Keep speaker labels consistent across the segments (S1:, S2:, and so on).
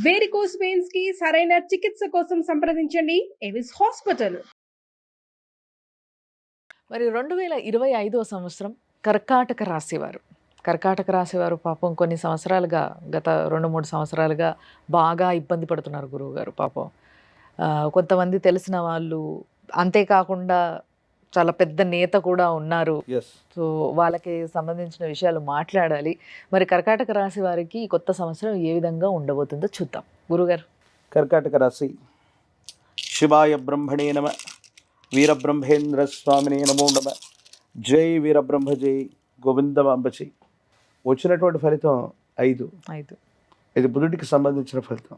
S1: Varicose veins కి సరైన చికిత్స కోసం సంప్రదించండి ఎవిస్ హాస్పిటల్.
S2: మరి 2025వ సంవత్సరం కర్కాటక రాశివారు పాపం కొన్ని సంవత్సరాలుగా గత 2-3 సంవత్సరాలుగా బాగా ఇబ్బంది పడుతున్నారు గురువుగారు పాపం. కొంతమంది తెలిసిన వాళ్ళు, అంతేకాకుండా చాలా పెద్ద నేత కూడా ఉన్నారు. సో వాళ్ళకి సంబంధించిన విషయాలు మాట్లాడాలి. మరి కర్కాటక రాశి వారికి ఈ కొత్త సంవత్సరం ఏ విధంగా ఉండబోతుందో చూద్దాం గురుగారు.
S3: కర్కాటక రాశి. శివాయ బ్రహ్మణే నమ, వీరబ్రహ్మేంద్ర స్వామినే నమో నమ. జై వీరబ్రహ్మ, జై గోవిందమాంబచి. వచ్చినటువంటి ఫలితం 5. ఇది బుధుడికి సంబంధించిన ఫలితం.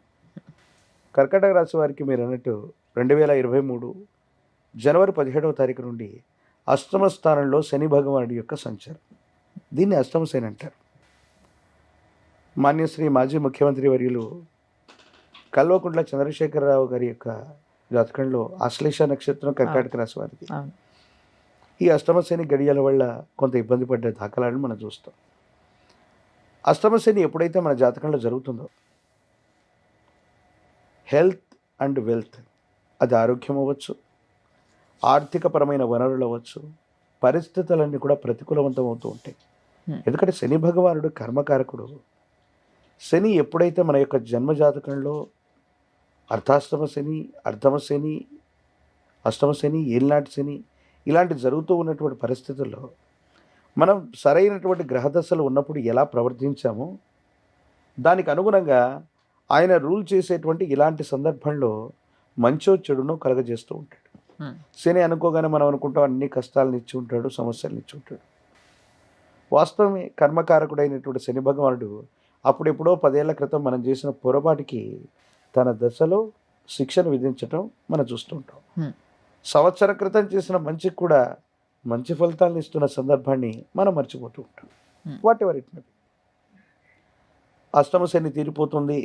S3: కర్కాటక రాశి వారికి మీరు అన్నట్టు 2023 జనవరి 17వ తారీఖు నుండి అష్టమ స్థానంలో శని భగవానుడి యొక్క సంచారం. దీన్ని అష్టమ శని అంటారు. మాన్యశ్రీ మాజీ ముఖ్యమంత్రి వర్యులు కల్వకుంట్ల చంద్రశేఖరరావు గారి యొక్క జాతకంలో ఆశ్లేష నక్షత్రం కర్కాటక రాశి వారికి. ఈ అష్టమ శని గడియల వల్ల కొంత ఇబ్బంది పడ్డ దాఖలాలను మనం చూస్తాం. అష్టమ శని ఎప్పుడైతే మన జాతకంలో జరుగుతుందో హెల్త్ అండ్ వెల్త్, అది ఆరోగ్యం అవ్వచ్చు, ఆర్థికపరమైన వనరులు అవ్వచ్చు, పరిస్థితులన్నీ కూడా ప్రతికూలవంతం అవుతూ ఉంటాయి. ఎందుకంటే శని భగవానుడు కర్మకారకుడు. శని ఎప్పుడైతే మన యొక్క జన్మజాతకంలో అర్ధాష్టమ శని, అర్ధమ శని, అష్టమ శని, ఏలినాటి శని ఇలాంటి జరుగుతూ ఉన్నటువంటి పరిస్థితుల్లో మనం సరైనటువంటి గ్రహదశలు ఉన్నప్పుడు ఎలా ప్రవర్తించామో దానికి అనుగుణంగా ఆయన రూల్ చేసేటువంటి ఇలాంటి సందర్భంలో మంచో చెడునో కలగజేస్తూ ఉంటాడు. శని అనుకోగానే మనం అనుకుంటాం అన్ని కష్టాలను ఇచ్చి ఉంటాడు, సమస్యలను ఇచ్చి ఉంటాడు. వాస్తవమే, కర్మకారకుడైనటువంటి శని భగవానుడు అప్పుడెప్పుడో 10 ఏళ్ల క్రితం మనం చేసిన పొరపాటుకి తన దశలో శిక్షను విధించటం మనం చూస్తుంటాం. సంవత్సరం క్రితం చేసిన మంచికి కూడా మంచి ఫలితాలను ఇస్తున్న సందర్భాన్ని మనం మర్చిపోతూ ఉంటాం. What ever it may be. అష్టమ శని తీరిపోతుంది,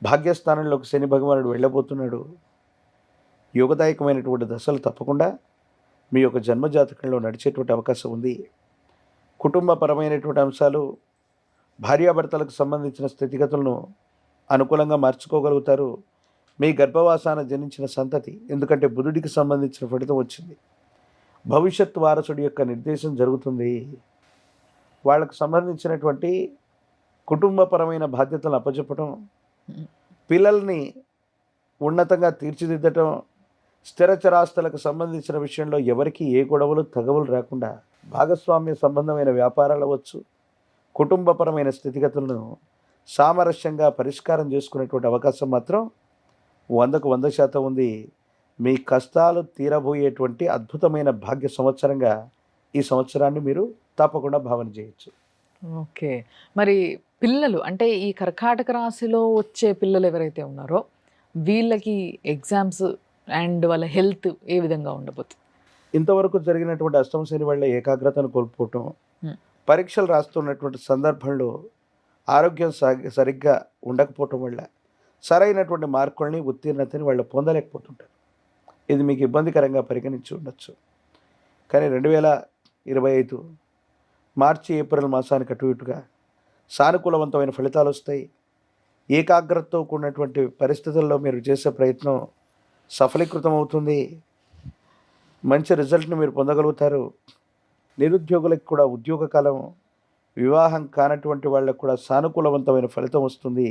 S3: భాగ్యస్థానంలోకి శని భగవానుడు వెళ్ళబోతున్నాడు. యోగదాయకమైనటువంటి దశలు తప్పకుండా మీ యొక్క జన్మజాతకంలో నడిచేటువంటి అవకాశం ఉంది. కుటుంబపరమైనటువంటి అంశాలు, భార్యాభర్తలకు సంబంధించిన స్థితిగతులను అనుకూలంగా మార్చుకోగలుగుతారు. మీ గర్భవాసాన జనించిన సంతతి, ఎందుకంటే బుధుడికి సంబంధించిన ఫలితం వచ్చింది, భవిష్యత్ వారసుడి యొక్క నిర్దేశం జరుగుతుంది. వాళ్ళకు సంబంధించినటువంటి కుటుంబపరమైన బాధ్యతలను అప్పచెప్పటం, పిల్లల్ని ఉన్నతంగా తీర్చిదిద్దటం, స్థిరచరాస్తులకు సంబంధించిన విషయంలో ఎవరికి ఏ గొడవలు తగవులు రాకుండా భాగస్వామ్య సంబంధమైన వ్యాపారాలు అవ్వచ్చు, కుటుంబపరమైన స్థితిగతులను సామరస్యంగా పరిష్కారం చేసుకునేటువంటి అవకాశం మాత్రం 100కు 100% ఉంది. మీ కష్టాలు తీరబోయేటువంటి అద్భుతమైన భాగ్య సంవత్సరంగా ఈ సంవత్సరాన్ని మీరు తప్పకుండా భావన చేయొచ్చు.
S2: ఓకే. మరి పిల్లలు అంటే ఈ కర్కాటక రాశిలో వచ్చే పిల్లలు ఎవరైతే ఉన్నారో వీళ్ళకి ఎగ్జామ్స్ అండ్ వాళ్ళ హెల్త్ ఏ విధంగా ఉండబోతుంది?
S3: ఇంతవరకు జరిగినటువంటి అష్టమ శని వల్ల ఏకాగ్రతను కోల్పోవటం, పరీక్షలు రాస్తున్నటువంటి సందర్భంలో ఆరోగ్యం సరిగ్గా ఉండకపోవటం వల్ల సరైనటువంటి మార్కుల్ని, ఉత్తీర్ణతని వాళ్ళు పొందలేకపోతుంటారు. ఇది మీకు ఇబ్బందికరంగా పరిగణించి ఉండొచ్చు. కానీ 2025 మార్చి, ఏప్రిల్ మాసానికి అటు ఇటుగా సానుకూలవంతమైన ఫలితాలు వస్తాయి. ఏకాగ్రతతో కూడినటువంటి పరిస్థితుల్లో మీరు చేసే ప్రయత్నం సఫలీకృతం అవుతుంది. మంచి రిజల్ట్ని మీరు పొందగలుగుతారు. నిరుద్యోగులకు కూడా ఉద్యోగ కాలం, వివాహం కానటువంటి వాళ్ళకు కూడా సానుకూలవంతమైన ఫలితం వస్తుంది.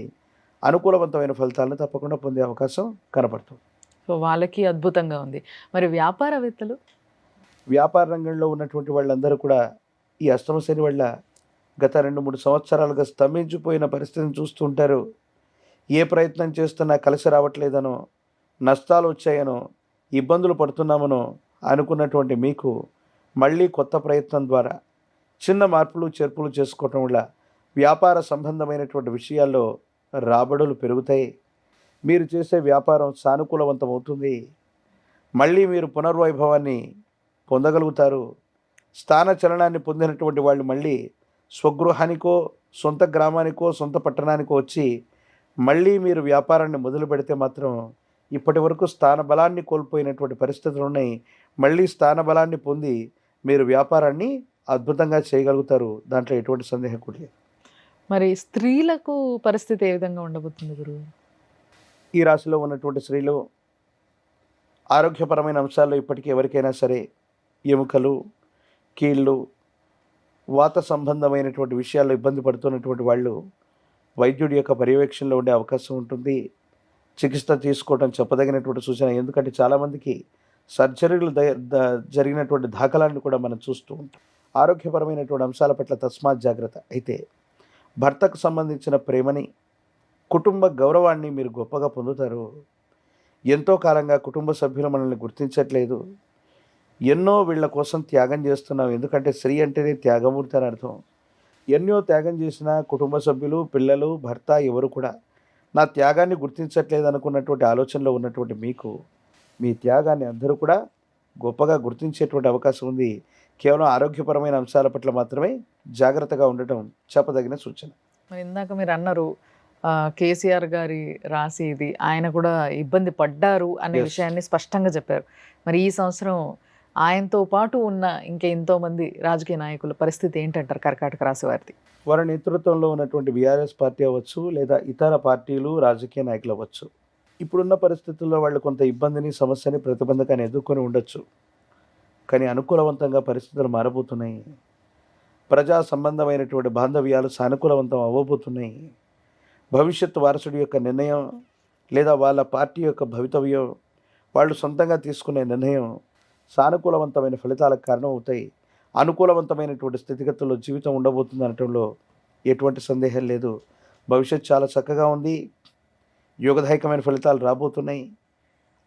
S3: అనుకూలవంతమైన ఫలితాలను తప్పకుండా పొందే అవకాశం కనపడుతుంది.
S2: సో వాళ్ళకి అద్భుతంగా ఉంది. మరి వ్యాపారవేత్తలు,
S3: వ్యాపార రంగంలో ఉన్నటువంటి వాళ్ళందరూ కూడా ఈ అష్టమ శని వల్ల గత 2-3 సంవత్సరాలుగా స్తంభించిపోయిన పరిస్థితిని చూస్తూ ఉంటారు. ఏ ప్రయత్నం చేస్తున్నా కలిసి రావట్లేదనో, నష్టాలు వచ్చాయనో, ఇబ్బందులు పడుతున్నామనో అనుకున్నటువంటి మీకు మళ్ళీ కొత్త ప్రయత్నం ద్వారా చిన్న మార్పులు చేర్పులు చేసుకోవటం వల్ల వ్యాపార సంబంధమైనటువంటి విషయాల్లో రాబడులు పెరుగుతాయి. మీరు చేసే వ్యాపారం సానుకూలవంతం అవుతుంది. మళ్ళీ మీరు పునర్వైభవాన్ని పొందగలుగుతారు. స్థాన చలనాన్ని పొందినటువంటి వాళ్ళు మళ్ళీ స్వగృహానికో, సొంత గ్రామానికో, సొంత పట్టణానికో వచ్చి మళ్ళీ మీరు వ్యాపారాన్ని మొదలు పెడితే మాత్రం ఇప్పటి వరకు స్థాన బలాన్ని కోల్పోయినటువంటి పరిస్థితులు ఉన్నాయి. మళ్ళీ స్థాన బలాన్ని పొంది మీరు వ్యాపారాన్ని అద్భుతంగా చేయగలుగుతారు. దాంట్లో ఎటువంటి సందేహం కూడా లేదు.
S2: మరి స్త్రీలకు పరిస్థితి ఏ విధంగా ఉండబోతుంది గురువు?
S3: ఈ రాశిలో ఉన్నటువంటి స్త్రీలు ఆరోగ్యపరమైన అంశాల్లో ఇప్పటికీ ఎవరికైనా సరే ఎముకలు, కీళ్ళు, వాత సంబంధమైనటువంటి విషయాల్లో ఇబ్బంది పడుతున్నటువంటి వాళ్ళు వైద్యుడి యొక్క పర్యవేక్షణలో ఉండే అవకాశం ఉంటుంది. చికిత్స తీసుకోవడం చెప్పదగినటువంటి సూచన. ఎందుకంటే చాలామందికి సర్జరీలు జరిగినటువంటి దాఖలాన్ని కూడా మనం చూస్తూ ఉంటాం. ఆరోగ్యపరమైనటువంటి అంశాల పట్ల తస్మాత్ జాగ్రత్త. అయితే భర్తకు సంబంధించిన ప్రేమని, కుటుంబ గౌరవాన్ని మీరు గొప్పగా పొందుతారు. ఎంతో కాలంగా కుటుంబ సభ్యులు మనల్ని గుర్తించట్లేదు, ఎన్నో వీళ్ళ కోసం త్యాగం చేస్తున్నాం. ఎందుకంటే స్త్రీ అంటేనే త్యాగమూర్తి అని అర్థం. ఎన్నో త్యాగం చేసిన కుటుంబ సభ్యులు, పిల్లలు, భర్త ఎవరు కూడా నా త్యాగాన్ని గుర్తించట్లేదు అనుకున్నటువంటి ఆలోచనలో ఉన్నటువంటి మీకు మీ త్యాగాన్ని అందరూ కూడా గొప్పగా గుర్తించేటువంటి అవకాశం ఉంది. కేవలం ఆరోగ్యపరమైన అంశాల పట్ల మాత్రమే జాగ్రత్తగా ఉండటం చెప్పదగిన సూచన.
S2: మరి ఇందాక మీరు అన్నారు కేసీఆర్ గారి రాశి ఇది, ఆయన కూడా ఇబ్బంది పడ్డారు అనే
S3: Yes.
S2: విషయాన్ని స్పష్టంగా చెప్పారు. మరి ఈ సంవత్సరం ఆయనతో పాటు ఉన్న ఇంకా ఎంతో మంది రాజకీయ నాయకుల పరిస్థితి ఏంటంటారు కర్కాటక రాశి వారిది?
S3: వారి నేతృత్వంలో ఉన్నటువంటి బీఆర్ఎస్ పార్టీ అవ్వచ్చు, లేదా ఇతర పార్టీలు, రాజకీయ నాయకులు అవ్వచ్చు, ఇప్పుడున్న పరిస్థితుల్లో వాళ్ళు కొంత ఇబ్బందిని, సమస్యని, ప్రతిబంధకాన్ని ఎదుర్కొని ఉండొచ్చు. కానీ అనుకూలవంతంగా పరిస్థితులు మారబోతున్నాయి. ప్రజా సంబంధమైనటువంటి బాంధవ్యాలు సానుకూలవంతం అవ్వబోతున్నాయి. భవిష్యత్తు వారసుడి యొక్క నిర్ణయం లేదా వాళ్ళ పార్టీ యొక్క భవితవ్యం, వాళ్ళు సొంతంగా తీసుకునే నిర్ణయం సానుకూలవంతమైన ఫలితాలకు కారణం అవుతాయి. అనుకూలవంతమైనటువంటి స్థితిగతుల్లో జీవితం ఉండబోతుంది అనటంలో ఎటువంటి సందేహం లేదు. భవిష్యత్ చాలా చక్కగా ఉంది. యోగదాయకమైన ఫలితాలు రాబోతున్నాయి.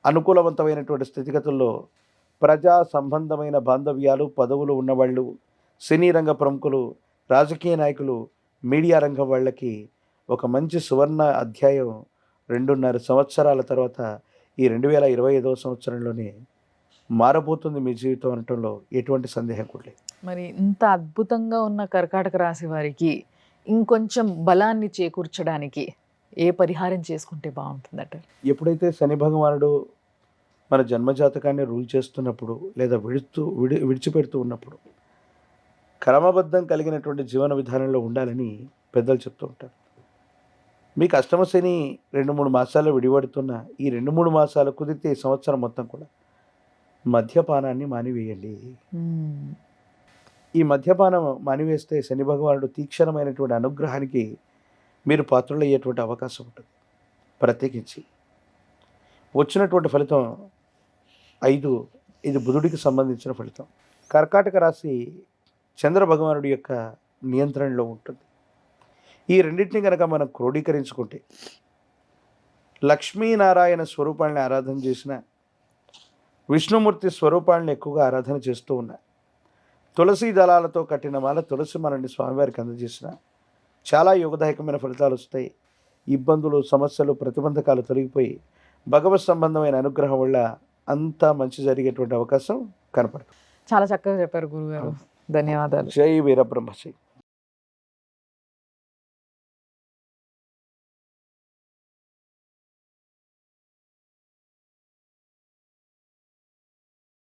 S3: అనుకూలవంతమైనటువంటి స్థితిగతుల్లో ప్రజా సంబంధమైన బాంధవ్యాలు, పదవులు ఉన్నవాళ్ళు, సినీ రంగ ప్రముఖులు, రాజకీయ నాయకులు, మీడియా రంగం వాళ్ళకి ఒక మంచి సువర్ణ అధ్యాయం 2.5 సంవత్సరాల తర్వాత ఈ 2025వ సంవత్సరంలోనే మారబోతుంది మీ జీవితం అనటంలో ఎటువంటి సందేహం కూడా లేదు.
S2: మరి ఇంత అద్భుతంగా ఉన్న కర్కాటక రాశి వారికి ఇంకొంచెం బలాన్ని చేకూర్చడానికి ఏ పరిహారం చేసుకుంటే బాగుంటుందట?
S3: ఎప్పుడైతే శని భగవానుడు మన జన్మజాతకాన్ని రూల్ చేస్తున్నప్పుడు లేదా విడిచిపెడుతూ ఉన్నప్పుడు క్రమబద్ధం కలిగినటువంటి జీవన విధానంలో ఉండాలని పెద్దలు చెప్తూ ఉంటారు. మీకు అష్టమ శని 2-3 మాసాలు విడిపడుతున్న ఈ 2-3 మాసాలు కుదిరితే ఈ సంవత్సరం మొత్తం కూడా మద్యపానాన్ని మానివేయండి. ఈ మద్యపానం మానివేస్తే శని భగవానుడు తీక్షణమైనటువంటి అనుగ్రహానికి మీరు పాత్రులయ్యేటువంటి అవకాశం ఉంటుంది. ప్రత్యేకించి వచ్చినటువంటి ఫలితం 5, ఇది బుధుడికి సంబంధించిన ఫలితం. కర్కాటక రాశి చంద్ర భగవానుడి యొక్క నియంత్రణలో ఉంటుంది. ఈ రెండింటిని కనుక మనం క్రోడీకరించుకుంటే లక్ష్మీనారాయణ స్వరూపాలని ఆరాధన చేసిన, విష్ణుమూర్తి స్వరూపాలను ఎక్కువగా ఆరాధన చేస్తూ ఉన్నా, తులసి దళాలతో కట్టిన మాల తులసి మనల్ని స్వామివారికి అందజేసిన చాలా యోగదాయకమైన ఫలితాలు వస్తాయి. ఇబ్బందులు, సమస్యలు, ప్రతిబంధకాలు తొలగిపోయి భగవత్ సంబంధమైన అనుగ్రహం వల్ల అంతా మంచి జరిగేటువంటి అవకాశం కనపడుతుంది.
S2: చాలా చక్కగా చెప్పారు గురుగారు. ధన్యవాదాలు.
S3: జై వీరబ్రహ్మశ్రీ.